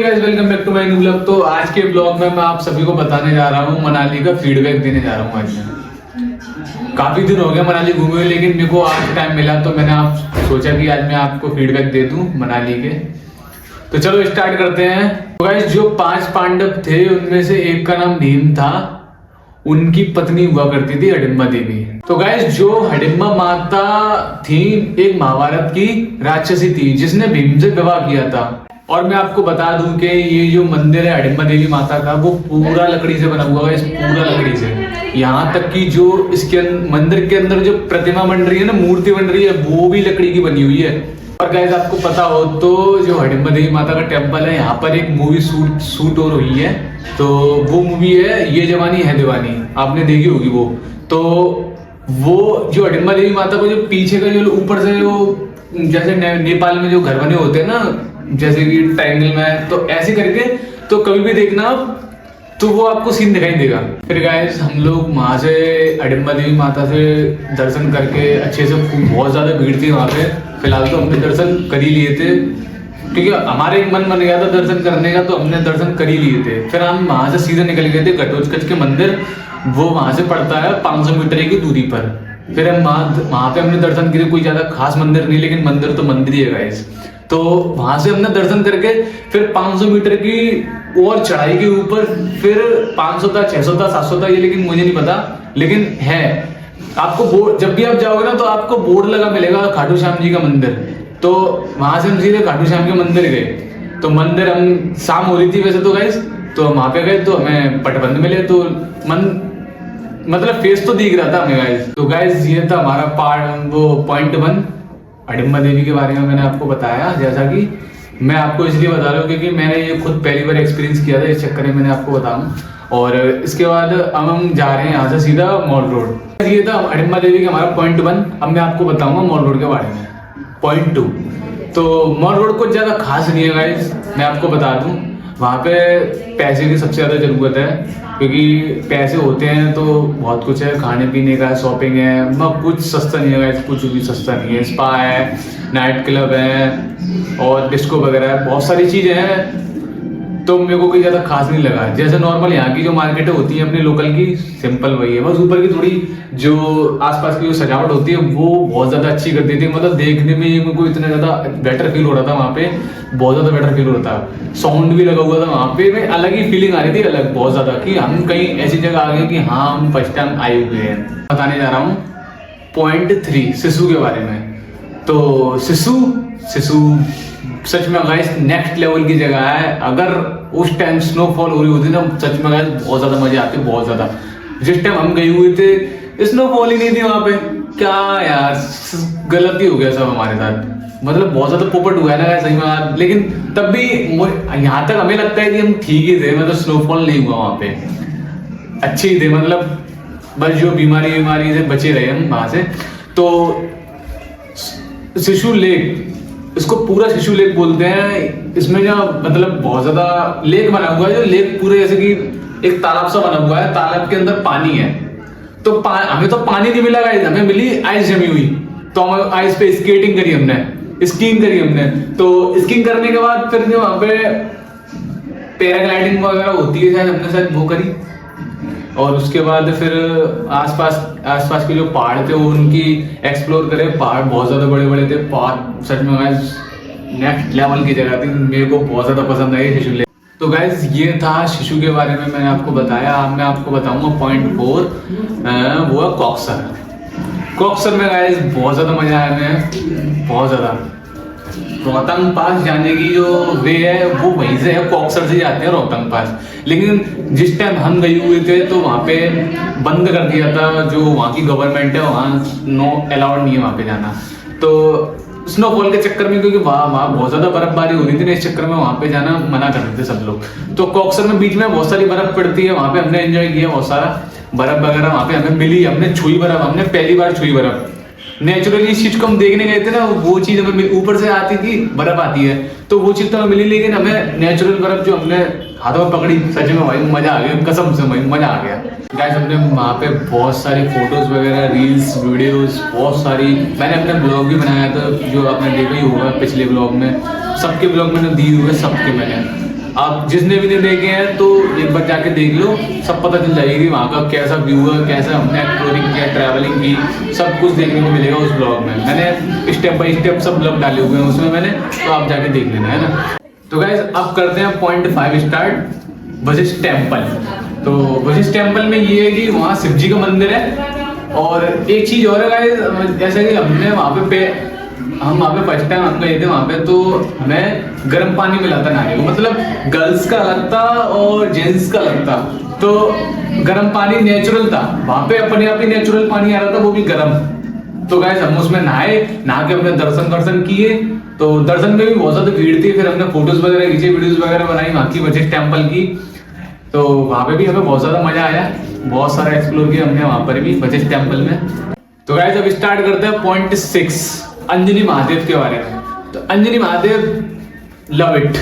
Guys, welcome back to my new blog. तो आज के ब्लॉग में मैं आप सभी को बताने जा रहा हूँ, मनाली का फीडबैक देने जा रहा हूँ। आज मैं काफी दिन हो गया मनाली घूमे हुए, लेकिन मेरे को आज टाइम मिला तो मैंने आप सोचा कि आज मैं आपको फीडबैक दे दूं मनाली के। तो चलो स्टार्ट करते हैं। तो गाइस, जो 5 पांडव थे उनमें से एक का नाम भीम था, उनकी पत्नी हुआ करती थी हडिम्बा देवी। तो गाइस, जो हडिम्बा माता थी एक महाभारत की राक्षसी थी जिसने भीम से विवाह किया था। और मैं आपको बता दूं कि ये जो मंदिर है हडिम्बा देवी माता का, वो पूरा लकड़ी से बना हुआ है। इस पूरा लकड़ी से, यहाँ तक कि जो इसके मंदिर के अंदर जो प्रतिमा बन रही है ना, मूर्ति बन रही है, वो भी लकड़ी की बनी हुई है। और गाइस, आपको पता हो तो जो हडिम्बा देवी माता का टेम्पल है, यहाँ पर एक मूवी शूट हो रही है। तो वो मूवी है ये जवानी है दीवानी, आपने देखी होगी वो। तो वो जो हडिम्बा देवी माता को जो पीछे का जो ऊपर से वो जैसे नेपाल में जो घर बने होते हैं ना, जैसे कि ट्रायंगल में, तो ऐसे करके तो कभी भी देखना तो वो आपको सीन दिखाई देगा। फिर गाइस, हम लोग वहां से हडिम्बा देवी माता से दर्शन करके अच्छे से, बहुत ज्यादा भीड़ थी वहां पे। फिलहाल तो हमने दर्शन कर ही लिए थे, क्योंकि हमारे एक मन बन गया था दर्शन करने का, तो हमने दर्शन कर ही लिए थे। फिर हम वहां से सीधे निकल गए थे घटोत्कच के मंदिर। वो वहां से पड़ता है 500 मीटर की दूरी पर। फिर हम वहां पे हमने दर्शन किए। कोई ज्यादा खास मंदिर नहीं, लेकिन मंदिर तो मंदिर ही है गाइस। तो वहां से हमने दर्शन करके फिर 500 मीटर की और चढ़ाई के ऊपर, फिर 500 था, 600 था, 700 था, ये लेकिन मुझे नहीं पता, लेकिन है। आपको बोर्ड, जब भी आप जाओगे ना तो आपको बोर्ड लगा मिलेगा खाटू श्याम जी का मंदिर। तो वहां से हम सीधे खाटू श्याम के मंदिर गए। तो मंदिर, हम शाम हो रही थी वैसे तो गाइस, तो वहां पे गए तो हमें पटबंध मिले। तो मतलब फेस तो दिख रहा था हमें गाइस। तो गाइस, ये था हमारा पॉइंट 1 हडिम्बा देवी के बारे में मैंने आपको बताया। जैसा कि मैं आपको इसलिए बता रहा हूँ क्योंकि मैंने ये खुद पहली बार एक्सपीरियंस किया था, इस चक्कर में मैंने आपको बताऊं। और इसके बाद अब हम जा रहे हैं यहाँ से सीधा मॉल रोड। ये था हडिम्बा देवी का हमारा पॉइंट 1। अब मैं आपको बताऊंगा मॉल रोड के बारे में, पॉइंट 2। तो मॉल रोड कुछ ज्यादा खास नहीं है गाइस, मैं आपको बता दूं। वहाँ पे पैसे की सबसे ज्यादा जरूरत है, क्योंकि पैसे होते हैं तो बहुत कुछ है, खाने पीने का, शॉपिंग है, मतलब कुछ सस्ता नहीं है गाइस, कुछ भी सस्ता नहीं है। स्पा है, नाइट क्लब है और डिस्को वगैरह है, बहुत सारी चीजें हैं। तो मेरे को कोई ज्यादा खास नहीं लगा। जैसे नॉर्मल यहाँ की जो मार्केटें होती हैं अपनी लोकल की, सिंपल वही है। बस ऊपर की थोड़ी जो आसपास की जो सजावट होती है वो बहुत ज्यादा अच्छी कर दी थी। मतलब देखने में मेरे को इतना ज्यादा बेटर फील हो रहा था वहाँ पे, बहुत ज्यादा बेटर फील हो रहा था। साउंड भी लगा हुआ था वहाँ पे, में अलग ही फीलिंग आ रही थी, अलग बहुत ज्यादा, कि हम कहीं ऐसी जगह आ गए कि हाँ हम फर्स्ट टाइम आए हुए हैं। बताने जा रहा हूँ पॉइंट 3 सिसु के बारे में। तो सिसु सच में गाइस नेक्स्ट लेवल की जगह है। अगर उस टाइम स्नोफॉल हो रही होती ना, सच में गाइस बहुत ज्यादा मजे आते, बहुत ज्यादा। जिस टाइम हम गए हुए थे स्नोफॉल ही नहीं थी वहां पे। क्या यार, गलती हो गया सब हमारे साथ। मतलब बहुत ज्यादा पोपट हुआ है ना सही में, लेकिन तब भी यहाँ तक हमें लगता है कि हम ठीक ही थे। मतलब स्नोफॉल नहीं हुआ वहां पे, अच्छे ही थे। मतलब बस जो बीमारी से बचे रहे हम वहां से। तो शिशु लेक, इसको पूरा शिशु लेक बोलते हैं। इसमें जो मतलब बहुत ज्यादा लेक बना हुआ है, जो लेक पूरे जैसे कि एक तालाब सा बना हुआ है, तालाब के अंदर पानी है। तो हमें तो पानी नहीं मिला गाइस, हमें मिली आइस जमी हुई। तो हम आइस पे स्केटिंग करी, हमने स्कीइंग करी हमने। तो स्कीइंग करने के बाद फिर जो वहां पे पैराग्लाइडिंग वगैरह होती है शायद, हमने शायद वो करी। और उसके बाद फिर आसपास के जो पहाड़ थे वो उनकी एक्सप्लोर करे। पहाड़ बहुत ज्यादा बड़े बड़े थे, पहाड़ सच में गाइस नेक्स्ट लेवल की जगह थी। मेरे को बहुत ज्यादा पसंद आई शिशु लेक। तो गाइस, ये था शिशु के बारे में मैंने आपको बताया। अब मैं आपको बताऊंगा पॉइंट 4, वो है कॉक्सर में गाइस बहुत ज्यादा मजा आया हमें, बहुत ज्यादा। रोहतांग पास जाने की जो वे है वो वहीं से है, कॉक्सर से जाते हैं रोहतांग पास। लेकिन जिस टाइम हम गए हुए थे तो वहाँ पे बंद कर दिया था, जो वहाँ की गवर्नमेंट है, वहाँ नो अलाउड नहीं है वहाँ पे जाना। तो स्नोफॉल के चक्कर में, क्योंकि वहाँ बहुत ज्यादा बर्फबारी हो रही थी ना, इस चक्कर में वहाँ पे जाना मना कर रहे थे सब लोग। तो कॉक्सर में बीच में बहुत सारी बर्फ पड़ती है, वहाँ पे हमने एंजॉय किया बहुत सारा। बर्फ वगैरह वहाँ पे हमें मिली, हमने छुई बर्फ, हमने पहली बार छुई बर्फ। नेचुरली इस चीज को हम देखने गए थे ना, वो चीज हमें ऊपर से आती थी, बर्फ आती है तो वो चीज तो हमें मिली, लेकिन हमें नेचुरल बर्फ जो हमने हाथों में पकड़ी, सच में भाई मजा आ गया, कसम से भाई मजा आ गया। गाइस, हमने वहाँ पे बहुत सारी फोटोज वगैरह, रील्स, वीडियोस बहुत सारी, मैंने अपने ब्लॉग भी बनाया था, जो आपने देखा ही होगा पिछले ब्लॉग में, सबके ब्लॉग मैंने दी हुए, सबके मैंने आप जिसने भी नहीं देखे हैं तो एक बार जाके देख लो, सब पता चल जाएगी वहाँ का कैसा व्यू है, कैसा हमने एक्सप्लोरिंग किया, ट्रैवलिंग की, सब कुछ देखने को मिलेगा उस ब्लॉग में। मैंने स्टेप बाय स्टेप सब ब्लॉग डाले हुए हैं उसमें मैंने, तो आप जाके देख लेना, है ना। तो गाइस अब करते हैं पॉइंट 5 स्टार्ट, वशिष्ठ टेम्पल। तो वशिष्ठ टेम्पल में ये है कि वहाँ शिव जी का मंदिर है। और एक चीज और है गाइस, जैसे कि हमने हम वहाँ पे फर्स्ट टाइम हम गए थे वहाँ पे, तो हमें गर्म पानी मिला था नहाने को, मतलब गर्ल्स का अलग था और जेंट्स का अलग था। तो गर्म पानी नेचुरल था वहाँ पे, अपने आप ही नेचुरल पानी आ रहा था, वो भी गर्म। तो गाइस हम उसमें नहा के हमने दर्शन किए। तो दर्शन में भी बहुत ज्यादा भीड़ थी, फिर हमने फोटोज वगैरह खींचे, वीडियोस वगैरह बनाई वहाँ की वशिष्ठ टेम्पल की। तो वहाँ पे भी हमें बहुत ज्यादा मजा आया, बहुत सारा एक्सप्लोर किया हमने वहाँ पर भी वशिष्ठ टेम्पल में। तो गाइस अब स्टार्ट करते हैं पॉइंट 6, अंजनी महादेव के बारे में। तो अंजनी महादेव, लव इट,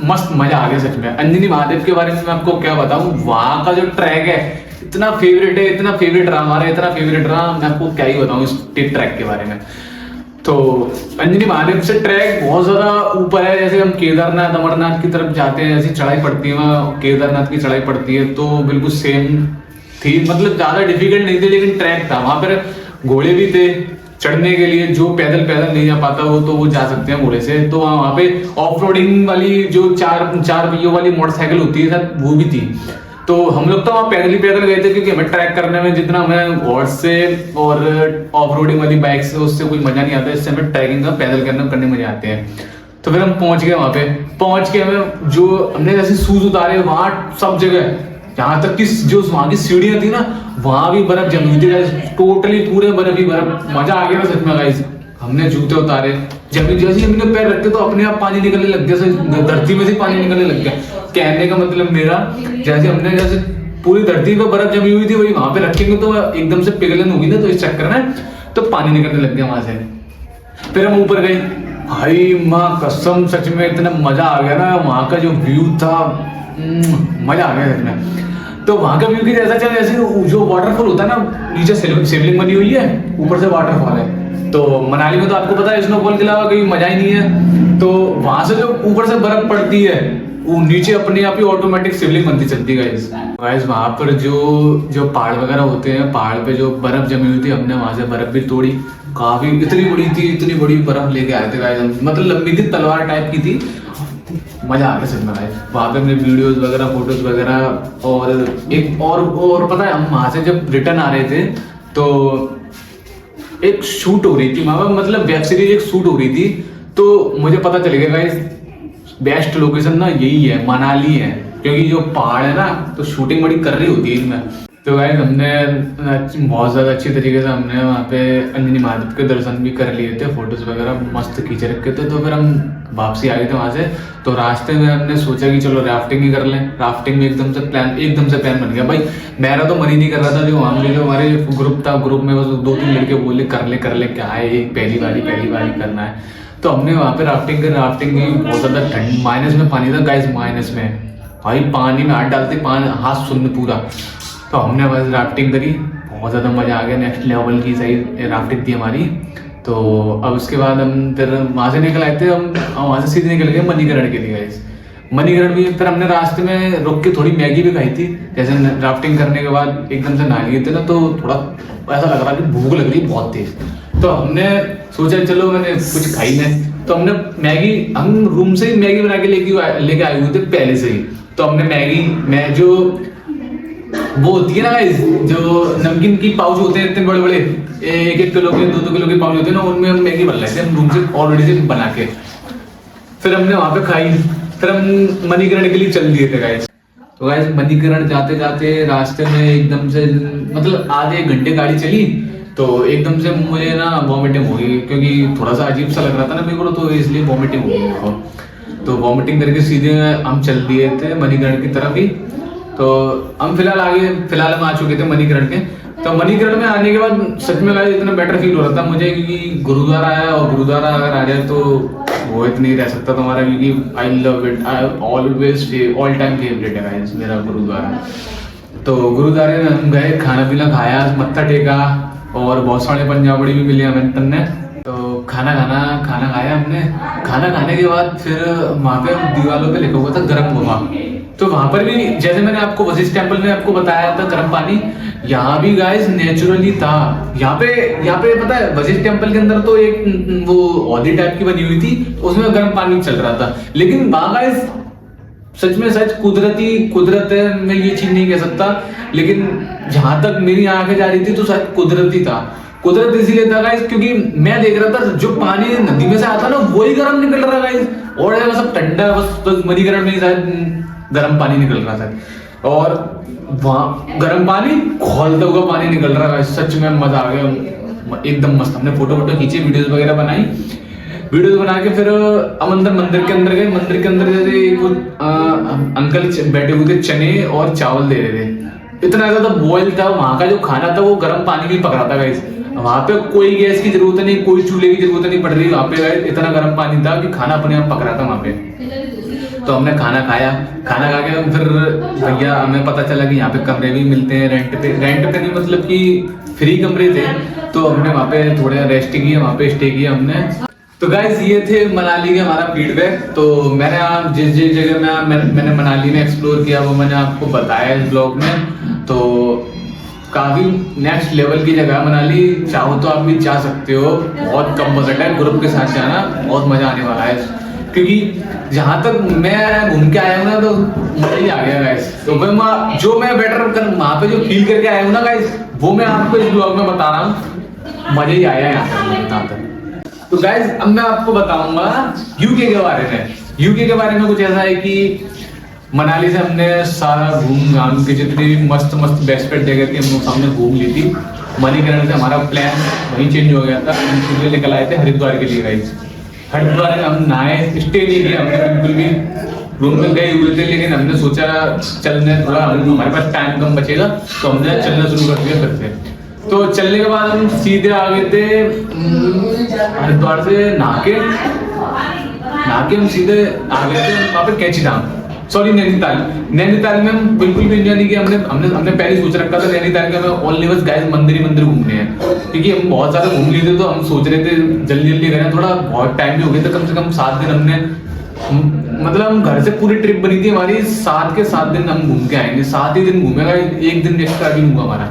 मस्त मजा आ गया सच में। अंजनी महादेव के बारे में मैं आपको क्या बताऊं, वहाँ का जो ट्रैक है इतना फेवरेट है, इतना फेवरेट रहा हमारा, इतना फेवरेट रहा, मैं आपको क्या ही बताऊं इस ट्रैक के बारे में। तो अंजनी महादेव से ट्रैक बहुत ज्यादा ऊपर है, जैसे हम केदारनाथ अमरनाथ की तरफ जाते हैं ऐसी चढ़ाई पड़ती है, वहाँ केदारनाथ की चढ़ाई पड़ती है, तो बिल्कुल सेम थी, मतलब ज्यादा डिफिकल्ट नहीं थी, लेकिन ट्रैक था। वहां पर घोड़े भी थे चढ़ने के लिए, जो पैदल नहीं जा पाता वो तो वो जा सकते हैं घोड़े से। तो वहाँ पे ऑफ रोडिंग वाली जो चार पहियों वाली मोटरसाइकिल होती है सर, वो भी थी। तो हम लोग तो वहाँ पैदल गए थे, क्योंकि हमें ट्रैक करने में जितना हमें हॉर्स से और ऑफ रोडिंग वाली बाइक से उससे कोई मजा नहीं आता, इससे हमें ट्रैकिंग का पैदल करने मजा आते हैं। तो फिर हम पहुंच गए वहाँ पे, पहुंच के हमें जो हमने जैसे शूज उतारे, वहाँ सब जगह यहाँ तक कि जो वहाँ की सीढ़ियाँ थी ना, वहां भी बर्फ जमी हुई थी, टोटली पूरे बर्फ ही बर्फ। मजा आ गया ना सच में गाइस। हमने जूते उतारे, जमीन जैसे हमने पैर रखे तो अपने आप पानी निकलने लग गया, धरती में से पानी निकलने लग गया। कहने का मतलब मेरा, जैसे पूरी धरती पे बर्फ जमी हुई थी, वही वहां पे रखेंगे तो एकदम से पिघलन होगी ना, तो इस चक्कर में तो पानी निकलने लग गया वहां से। फिर हम ऊपर गए, भाई माँ कसम सच में इतना मजा आ गया ना, वहां का जो व्यू था, मजा आ गया सच में। तो वहां का व्यू की जैसा चल, जैसे जो वाटरफॉल होता है ना, नीचे शिवलिंग बनी हुई है, ऊपर से वाटरफॉल है। तो मनाली में तो आपको पता है स्नोफॉल के अलावा कोई मजा ही नहीं है। तो वहां से जो ऊपर से बर्फ पड़ती है, वो नीचे अपने आप ही ऑटोमेटिक शिवलिंग बनती चलती है गाइस। वहां पर जो पहाड़ वगैरह होते हैं, पहाड़ पे जो बर्फ जमी हुई थी, हमने वहां से बर्फ भी तोड़ी, काफी इतनी बड़ी थी, इतनी बड़ी बर्फ लेके आए थे गाइस, मतलब लंबी थी, तलवार टाइप की थी। मजा आ गया सच में गाइस। वहाँ पे हमने वीडियोस वगैरह, फोटोज वगैरह, और एक और पता है, हम वहां से जब रिटर्न आ रहे थे तो एक शूट हो रही थी वहां पर, मतलब वेब सीरीज एक शूट हो रही थी। तो मुझे पता चल गया गाइस, बेस्ट लोकेशन ना यही है, मनाली है, क्योंकि जो पहाड़ है ना, तो शूटिंग बड़ी कर रही होती है इसमें। तो गाइस हमने बहुत ज़्यादा अच्छी तरीके से हमने वहाँ पे अंजनी महादेव के दर्शन भी कर लिए थे, फोटोज वगैरह मस्त खींचे रखे थे। तो फिर हम वापसी आ गए थे वहाँ से। तो रास्ते में हमने सोचा कि चलो राफ्टिंग ही कर लें। राफ्टिंग में एकदम से प्लान बन गया भाई। मेरा तो मन ही नहीं कर रहा था, जो हमारे ग्रुप था, ग्रुप में बस 2-3 लड़के बोले कर ले, क्या है पहली बारी करना है। तो हमने वहाँ पे राफ्टिंग की, बहुत ज़्यादा ठंड, माइनस में पानी था गाइस, माइनस में भाई, पानी में हाथ डालते हाथ सुन्न पूरा। तो हमने बस राफ्टिंग करी, बहुत ज़्यादा मज़ा आ गया, नेक्स्ट लेवल की सही राफ्टिंग थी हमारी। तो अब उसके बाद हम फिर वहाँ से निकल आए थे, हम वहाँ से सीधे निकल गए मणिकरण के लिए गाइस। मणिकरण भी फिर हमने रास्ते में रुक के थोड़ी मैगी भी खाई थी, जैसे राफ्टिंग करने के बाद एकदम से नहा लिए थे ना, तो थोड़ा ऐसा लग रहा कि भूख लग रही बहुत तेज। तो हमने सोचा चलो, मैंने कुछ खाई नहीं, तो हमने मैगी, हम रूम से ही मैगी बना के लेके आए हुए थे पहले से ही। तो हमने मैगी जो वो होती है ना गाइस, जो नमकीन की पाउच होते हैं इतने बड़े बड़े, 1-1 किलो के 2-2 किलो के पाउच होते हैं ना, उनमें हम मैगी बन रहे थे हम रूम से ऑलरेडी से बना के। फिर हमने वहां पे खाई, फिर हम मणिकरण के लिए चल दिए थे गाइस। तो गाइस मणिकरण जाते जाते रास्ते में एकदम से, मतलब आधे 1 घंटे गाड़ी चली, तो एकदम से मुझे ना वॉमिटिंग हो गई, क्योंकि थोड़ा सा अजीब सा लग रहा था ना मेरे को, तो इसलिए वॉमिटिंग हो गई मेरे को। तो वॉमिटिंग करके सीधे हम चल दिए थे मणिकरण की तरफ ही। तो हम फिलहाल हम आ चुके थे मणिकरण के। तो मणिकरण में आने के बाद सच में गाइस इतना बेटर फील हो रहा था मुझे, क्योंकि गुरुद्वारा है, और गुरुद्वारा अगर आ जाए तो वो इतना नहीं रह सकता तुम्हारा, क्योंकि I love it, I always all time favourite है गाइस मेरा गुरुद्वारा। तो गुरुद्वारे में हम गए, खाना पीना खाया, मत्था टेका, और बहुत सारे पंजाबड़ी भी मिले हमें तन्ने। तो खाना खाया हमने। खाना खाने के बाद फिर वहाँ पे दीवारों पे लिखा हुआ था गर्म गुफा। तो वहाँ पर भी जैसे मैंने आपको वशिष्ठ टेम्पल में आपको बताया था गर्म पानी, यहाँ भी गाइस नेचुरली था। यहाँ पे पता है वशिष्ठ टेम्पल के अंदर तो एक वो हौदी टाइप की बनी हुई थी, उसमें गर्म पानी चल रहा था। लेकिन वहाँ गाइस सच में सच कुदरत है, मैं ये चीज नहीं कह सकता, लेकिन जहां तक मेरी आंखें जा रही थी तो शायद कुदरती था। कुदरत इसीलिए था गाइस क्योंकि मैं देख रहा था जो पानी नदी में से आता ना वही गर्म निकल रहा गाइस, और सब ठंडा, बस मणिकरण में ही शायद गर्म पानी निकल रहा था, और वहां गर्म पानी खौलता हुआ पानी निकल रहा है। सच में मजा आ गया, एकदम मस्त। हमने फोटो खींचे, वीडियोस वगैरह बनाई। वीडियो बना के फिर हम अंदर मंदिर के अंदर गए। मंदिर के अंदर जैसे वो अंकल बैठे हुए थे, चने और चावल दे रहे थे। इतना ज्यादा बॉयल था वहां का जो खाना था, वो गर्म पानी में पक रहा था गाइस। वहां पे कोई गैस की जरूरत नहीं, कोई चूल्हे की जरूरत नहीं पड़ रही वहां पे गाइस। इतना गर्म पानी था कि खाना अपने आप पक रहा था वहां पे। तो हमने खाना खाया, खाना खा के फिर भैया हमें पता चला कि यहाँ पे कमरे भी मिलते हैं रेंट पे नहीं, मतलब कि फ्री कमरे थे। तो हमने वहाँ पे थोड़े रेस्ट किया, वहाँ पे स्टे किया हमने। तो गाइस ये थे मनाली के हमारा फीडबैक। तो मैंने जिस जगह मैंने मनाली में एक्सप्लोर किया वो मैंने आपको बताया इस ब्लॉग में। तो काफी नेक्स्ट लेवल की जगह मनाली, चाहो तो आप भी जा सकते हो। बहुत कम बजट है, ग्रुप के साथ जाना बहुत मजा आने वाला है, क्योंकि जहां तक मैं घूम के आया हूँ ना तो मजा ही आ गया गाइस। तो जो मैं बेटर कर वहां पे जो फील करके आया हूँ ना गाइस, वो मैं आपको इस ब्लॉग में बता रहा हूँ। मजा ही आया यहाँ तक। तो गाइस अब मैं आपको बताऊंगा यूके के बारे में। यूके के बारे में कुछ ऐसा है कि मनाली से हमने सारा घूम घाम के जितनी भी मस्त बेस्ट बेस्ट जगह थी हम लोग सामने घूम ली थी। मणिकरण से हमारा प्लान वहीं चेंज हो गया था, हम सुबह निकल आए थे हरिद्वार के लिए गाइस। हरिद्वार में हम नहाए, स्टे नहीं किया हमने बिल्कुल भी, रूम में गए हुए थे, लेकिन हमने सोचा चलने थोड़ा हमारे पास टाइम कम बचेगा तो हमने चलना शुरू कर दिया फिर से। तो चलने के बाद हम सीधे आ गए थे हरिद्वार से नहा के हम सीधे आ गए थे वहाँ पे कैंची धाम, सॉरी नैनीताल में हम बिल्कुल भी एंजॉय नहीं किया। हमने पहले सोच रखा था नैनीताल के हमें ओनली बस गाइस मंदिर घूमने हैं, क्योंकि हम बहुत सारे घूम लिए थे। तो हम सोच रहे थे जल्दी करें, थोड़ा बहुत टाइम भी हो गया था, कम से कम 7 दिन हमने, मतलब हम घर से पूरी ट्रिप बनी थी हमारी, 7 के 7 दिन हम घूम के आएंगे, 7 ही दिन घूमेगा, एक दिन एक्स्ट्रा भी हुआ हमारा।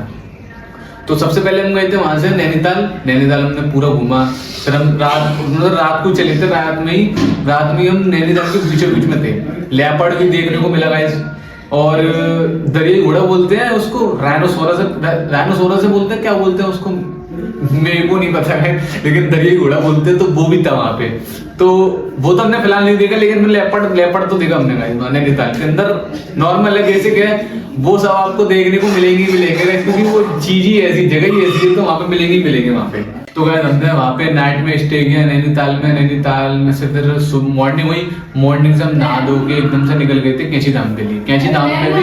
तो सबसे पहले हम गए थे वहां से नैनीताल हमने पूरा घूमा। फिर हम रात को चले थे, रात में ही हम नैनीताल के बीच में थे। लेपर्ड भी देखने को मिला गाइस, और दरियाई घोड़ा बोलते हैं उसको, राइनोसोरस से बोलते हैं, क्या बोलते हैं उसको मेरे को नहीं पता है, लेकिन दरियाई घोड़ा बोलते हैं। तो वो भी था वहां पे, तो वो तो हमने फिलहाल नहीं देखा, लेकिन लेपर्ड तो देखा हमने गाइस नैनीताल के अंदर। नॉर्मल है, बेसिक है, वो सब आपको देखने को मिलेंगे, क्योंकि वो चीज ही ऐसी, जगह ही ऐसी है, तो वहां पे मिलेंगे वहां पे। तो गाइस हमने वहां पे नाइट में स्टे किया नैनीताल में से फिर मॉर्निंग से हम नहा धो के एकदम से निकल गए थे कैंची धाम के लिए। कैंची धाम में भी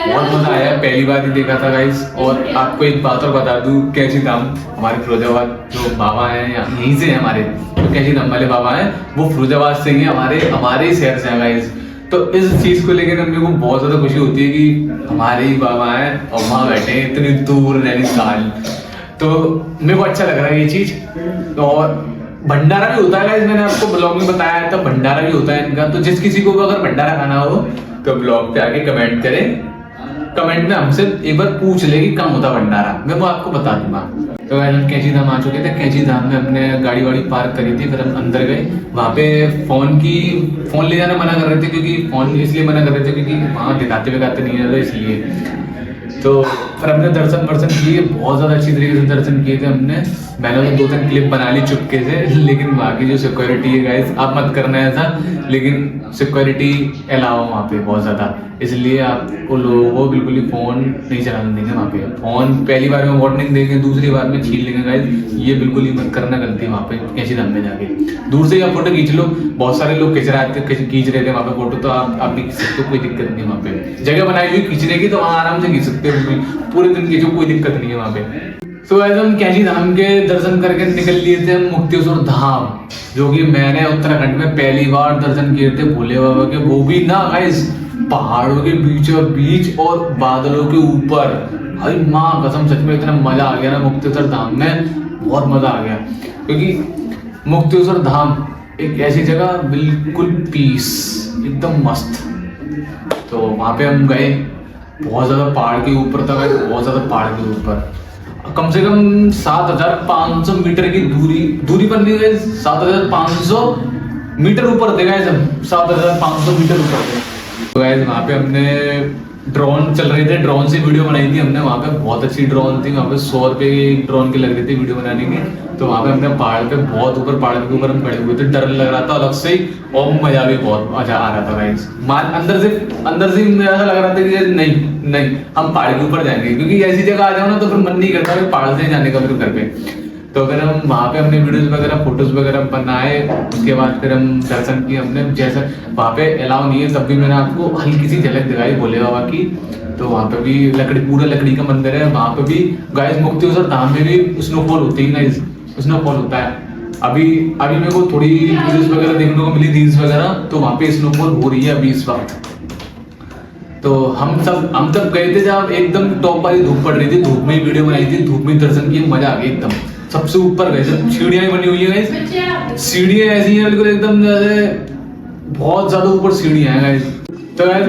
बहुत मजा आया, पहली बार ही देखा था गाइस। और आपको एक बात और बता दूं, कैंची धाम हमारे फिरोजाबाद जो बाबा है यहीं से है, हमारे जो कैंची धाम वाले बाबा है वो फिरोजाबाद से ही है, हमारे ही शहर से है गाइस। तो इस चीज को लेकर मेरे को बहुत ज्यादा खुशी होती है कि हमारे ही बाबा है और वहां बैठे हैं इतनी दूर नैनीताल। तो मेरे को अच्छा लग रहा है ये चीज। और भंडारा भी होता है गाइस, मैंने आपको ब्लॉग में बताया था, भंडारा भी होता है इनका। तो जिस किसी को अगर भंडारा खाना हो तो ब्लॉग पे आके कमेंट करें, कमेंट में हमसे एक बार पूछ ले कि कम होता भंडारा, मैं वो आपको बता दूंगा। तो हम कैंची धाम आ चुके थे, कैंची धाम में हमने गाड़ी पार्क करी थी, फिर हम अंदर गए। वहाँ पे फोन ले जाना मना कर रहे थे, क्योंकि फोन इसलिए मना कर रहे थे क्योंकि वहाँ दिखाते नहीं है इसलिए। तो फिर हमने दर्शन किए, बहुत ज्यादा अच्छी तरीके से दर्शन किए थे हमने। मैंने तो 2-3 क्लिप बना ली चुपके से, लेकिन वहाँ की जो सिक्योरिटी है गाइस, आप मत करना ऐसा, लेकिन सिक्योरिटी अलाउ वहाँ पे बहुत ज्यादा, इसलिए आपको लोगों को बिल्कुल ही फोन नहीं चलाने देंगे वहाँ पे। फोन पहली बार में वार्निंग देंगे, दूसरी बार में छीन लेंगे गाइस, ये बिल्कुल ही मत करना, गलती है वहाँ पे कैंची धाम में जाके। दूर से आप फोटो खींच लो, बहुत सारे लोग खींच रहे थे वहाँ पे फोटो, तो आप भी खींच सकते हो, कोई दिक्कत नहीं है। वहाँ पे जगह बनाई हुई खींचने की, तो वहाँ आराम से खींच सकते हो, पूरे दिन खींचो, कोई दिक्कत नहीं है वहाँ पे। तो ऐसे हम कैंची धाम के दर्शन करके निकल लिए थे मुक्तेश्वर धाम, जो कि मैंने उत्तराखंड में पहली बार दर्शन किए थे भोले बाबा के, वो भी ना गाइस पहाड़ों के बीचों बीच और बादलों के ऊपर। भाई माँ कसम, सच में इतना मजा आ गया ना मुक्तेश्वर धाम में, बहुत मजा आ गया। क्योंकि मुक्तेश्वर धाम एक ऐसी जगह, बिल्कुल पीस, एकदम मस्त। तो वहाँ पे हम गए, बहुत ज़्यादा पहाड़ के ऊपर था, बहुत ज़्यादा पहाड़ के ऊपर, कम से कम 7,500 मीटर की दूरी पर नहीं गए, 7,500 मीटर ऊपर थे गाइस, हम 7,500 मीटर ऊपर थे। तो गाइस वहाँ पे हमने ड्रोन चल रहे थे, ड्रोन से वीडियो बनाई थी हमने। वहाँ पे बहुत अच्छी ड्रोन थी, वहाँ पे 100 रुपये की ड्रोन की लग रही थी वीडियो बनाने की। तो वहाँ पे हमने पहाड़ पे बहुत ऊपर, पहाड़ के ऊपर हम खड़े हुए थे, डर लग रहा था अलग से ही, और मजा भी बहुत मजा आ रहा था गाइस। अंदर से ऐसा लग रहा था कि नहीं हम पहाड़ के ऊपर जाएंगे, क्योंकि ऐसी जगह आ जाओ ना तो फिर मन नहीं करता पहाड़ से जाने का फिर घर पे। तो फिर हम वहाँ पे हमने वीडियोस वगैरह, फोटोज वगैरह बनाए। उसके बाद फिर हम दर्शन किए हमने। जैसा वहाँ पे अलाउ नहीं है, तब भी मैंने आपको हल्की सी झलक दिखाई भोले बाबा की। तो वहाँ पे भी पूरा लकड़ी का मंदिर है। वहाँ पे भी गाइस मुक्तेश्वर धाम में भी स्नोफॉल होती है गाइस, स्नोफॉल होता है। अभी मेरे को थोड़ी वीडियोस वगैरह देखने को मिली, रील्स वगैरह, तो वहाँ पे स्नोफॉल हो रही है अभी इस वक्त। तो हम तब गए थे जब एकदम टॉप वाली धूप पड़ रही थी, धूप में ही वीडियो बनाई थी, धूप में दर्शन किए, मजा आ गया एकदम। सबसे ऊपर गए, सीढ़ियां बनी हुई है गाइस, सीढ़ियां ऐसी हैं बिल्कुल एकदम जैसे बहुत ज्यादा ऊपर सीढ़ियां हैं गाइस। तो गाइस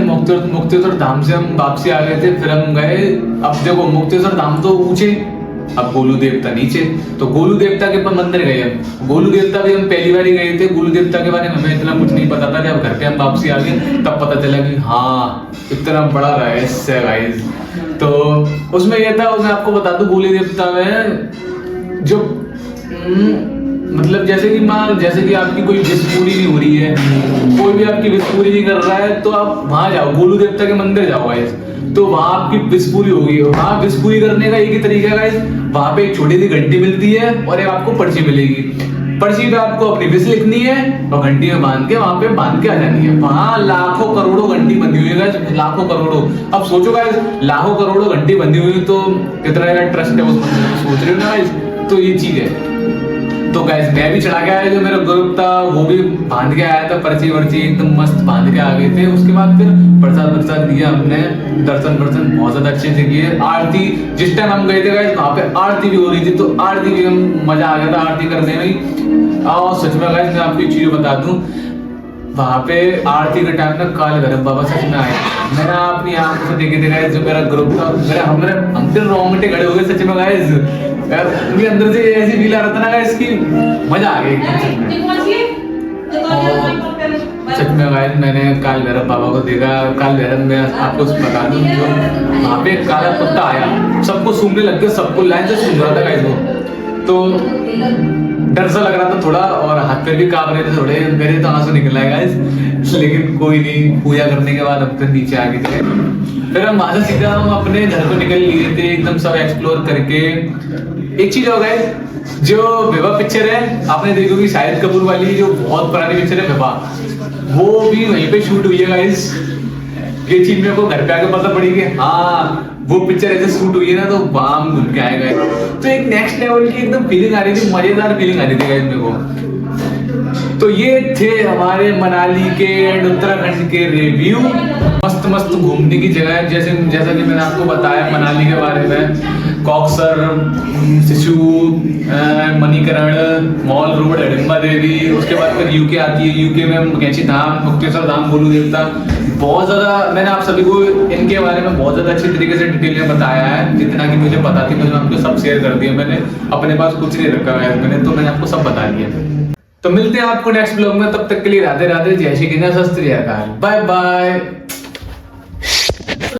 मुक्तेश्वर धाम से हम वापसी आ गए थे। फिर हम गए, अब देखो मुक्तेश्वर धाम तो ऊंचे, अब गोलू देवता नीचे। तो गोलू देवता के मंदिर गए हम। गोलू देवता भी हम पहली बार ही गए थे। गोलू देवता के बारे में हमें इतना कुछ नहीं पता था। जब घर पे हम वापसी आ गए तब पता चला कि हाँ इतना बड़ा रहस्य है गाइस। तो उसमें यह था, मैं आपको बता दूं, गोलू देवता में जो मतलब जैसे कि आपकी कोई विश पूरी नहीं हो रही है, कोई भी आपकी विश पूरी नहीं कर रहा है, तो आप वहां जाओ, गोलू देवता के मंदिर जाओ गाइस, तो वहां आपकी विश पूरी होगी। वहां विश पूरी करने का एक ही तरीका है गाइस, वहां पे एक छोटी सी घंटी मिलती है और एक आपको पर्ची मिलेगी। पर्ची पे आपको अपनी विश लिखनी है और घंटी में बांध के वहां पे बांध के आ जानी है। वहां लाखों करोड़ों घंटी बंधी हुई है गाइस, लाखों करोड़ों। अब सोचो गाइस, लाखों करोड़ों घंटी बंधी हुई तो कितना ट्रस्ट है उस मंदिर में, सोच रहे हो ना गाइस। तो ये चीज है। तो गाइस मैं भी चढ़ा के आया, जो मेरा ग्रुप था वो भी बांध के आया था, पर्ची वर्ची एकदम मस्त बांध के आ गए थे। उसके बाद फिर प्रसाद दिया हमने, दर्शन बहुत ज्यादा अच्छे से किए। आरती जिस टाइम हम गए थे गाइस वहाँ पे आरती भी हो रही थी, तो आरती भी हम मजा आ गया था आरती करने में। और सच में गाइस मैं आपको एक चीज बता दूं, वहाँ पे आरती के टाइम में काल भैरव बाबा सच में आए। मैंने अपनी आंखों से देखे थे गाइस, जो मेरा ग्रुप था, हम फिर रोंगटे खड़े हो गए सच में गाइस। यार उनके अंदर से ऐसी फील आ रहा था ना गाइस कि मजा आ गया एकदम सच में गाइस। मैंने काल भैरव बाबा को देखा। काल भैरव में आपको बता दूं, जो वहाँ पे काला कुत्ता आया, सबको सूंघने लग गया, सबको लाइन से सूंघ रहा था गाइस वो। तो डर सा लग रहा था थोड़ा, और हाथ पैर भी कांप रहे थे थोड़े, मेरे तो आंसू निकल आए गाइस। लेकिन कोई नहीं, पूजा करने के बाद अब फिर नीचे आ गए थे। फिर हम वहां से सीधा हम अपने घर को निकल लिए थे, एकदम सब एक्सप्लोर करके। एक चीज हो गई, जो विवाह पिक्चर है आपने देखी होगी, शाहिद कपूर वाली, जो बहुत पुरानी पिक्चर है विवाह, वो भी वहीं पे शूट हुई है गाइस। ये चीज मेरे को घर पे आके पता पड़ी कि हाँ वो पिक्चर ऐसे शूट हुई है ना, तो वहां हम घूम के आए गए। तो एक नेक्स्ट लेवल की एकदम फीलिंग आ रही थी, मजेदार फीलिंग आ रही थी गाइस मेरे को। तो ये थे हमारे मनाली के एंड उत्तराखंड के रिव्यू। मस्त घूमने की जगह है, जैसा कि मैंने आपको बताया मनाली के बारे में। कॉक्सर, सिसु, मणिकरण, मॉल रोड, हिडिंबा देवी। उसके बाद फिर यूके आती है, यूके में कैंची धाम, मुक्तेश्वर धाम, गोलू देवता। बहुत ज्यादा मैंने आप सभी को इनके बारे में बहुत ज्यादा अच्छी तरीके से डिटेल में बताया है। जितना कि मुझे पता थी मुझे आपको सब शेयर कर दिया मैंने, अपने पास कुछ नहीं रखा है मैंने, तो मैंने आपको सब बता दिया। तो मिलते हैं आपको नेक्स्ट ब्लॉग में, तब तक के लिए राधे राधे, जय श्री कृष्ण, सत श्री अकाल, बाय बाय।